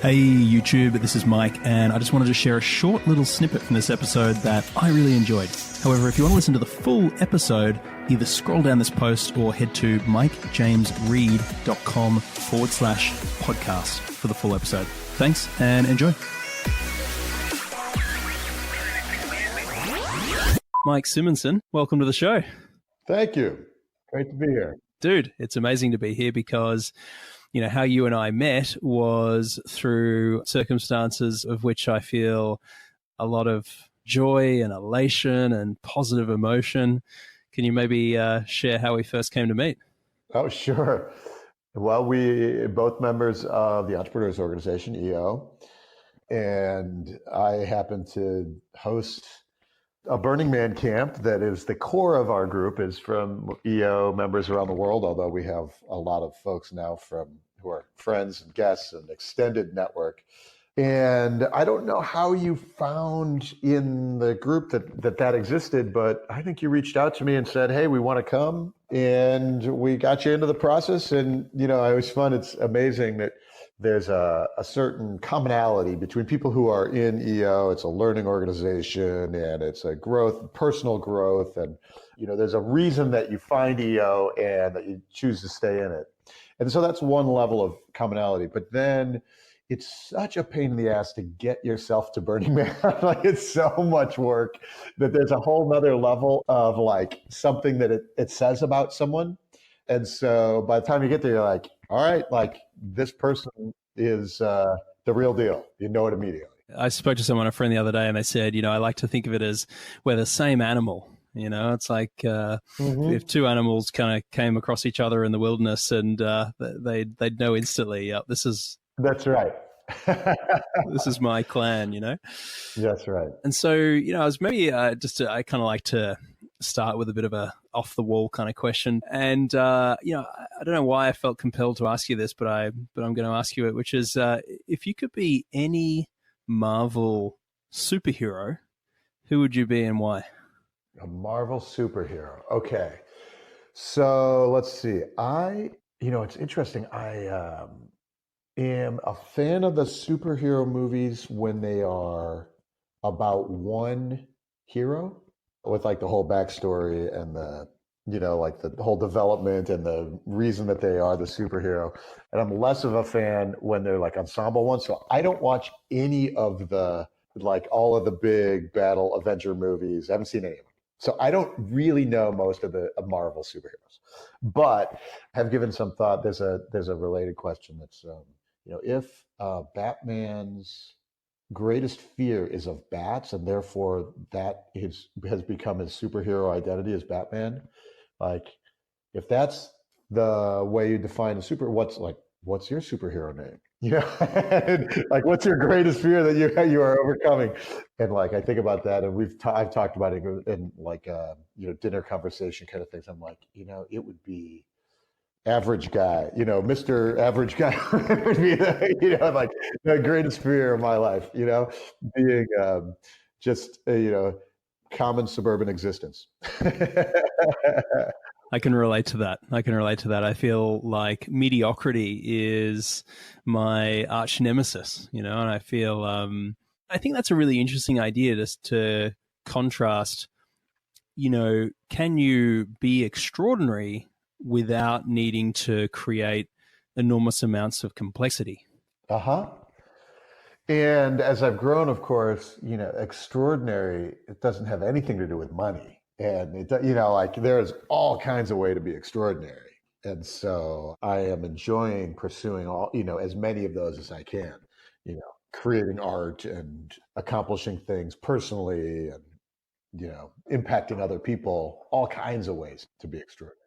Hey YouTube, this is Mike, and I just wanted to share a short little snippet from this episode that I really enjoyed. However, if you want to listen to the full episode, either scroll down this post or head to mikejamesreid.com/podcast for the full episode. Thanks and enjoy. Mike Simonsen, welcome to the show. Thank you. Great to be here. Dude, it's amazing to be here because how you and I met was through circumstances of which I feel a lot of joy and elation and positive emotion. Can you maybe share how we first came to meet? Oh, sure. Well, we both members of the Entrepreneurs Organization, EO, and I happen to host a Burning Man camp that is the core of our group is from EO members around the world, although we have a lot of folks now who are friends and guests and extended network. And I don't know how you found in the group that existed, but I think you reached out to me and said, hey, we want to come. And we got you into the process. And, it was fun. It's amazing that there's a certain commonality between people who are in EO. It's a learning organization and it's a personal growth. And, there's a reason that you find EO and that you choose to stay in it. And so that's one level of commonality. But then it's such a pain in the ass to get yourself to Burning Man. Like it's so much work that there's a whole nother level of like something that it says about someone. And so by the time you get there, you're like, all right, like this person is the real deal. You know it immediately. I spoke to a friend the other day and they said, I like to think of it as we're the same animal. It's like if two animals kind of came across each other in the wilderness and they'd know instantly, That's right. This is my clan, That's right. And so, I was maybe I kind of like to start with a bit of a off the wall kind of question. And, I don't know why I felt compelled to ask you this, but I'm going to ask you it, which is if you could be any Marvel superhero, who would you be and why? A Marvel superhero. Okay. So let's see. It's interesting. I am a fan of the superhero movies when they are about one hero with like the whole backstory and like the whole development and the reason that they are the superhero. And I'm less of a fan when they're like ensemble ones. So I don't watch any of all of the big battle Avenger movies. I haven't seen any of them. So I don't really know most of the Marvel superheroes, but have given some thought. There's a related question that's, if Batman's greatest fear is of bats and therefore that has become his superhero identity as Batman, like if that's the way you define what's your superhero name? Like what's your greatest fear that you are overcoming? And like I think about that, and I've talked about it in like dinner conversation kind of things. I'm like, it would be average guy, Mr. Average Guy would be like the greatest fear of my life, being just common suburban existence. I can relate to that. I feel like mediocrity is my arch nemesis, and I feel, I think that's a really interesting idea just to contrast, can you be extraordinary without needing to create enormous amounts of complexity? Uh-huh. And as I've grown, of course, extraordinary, it doesn't have anything to do with money. And, like there's all kinds of way to be extraordinary. And so I am enjoying pursuing all, as many of those as I can, creating art and accomplishing things personally and, impacting other people, all kinds of ways to be extraordinary.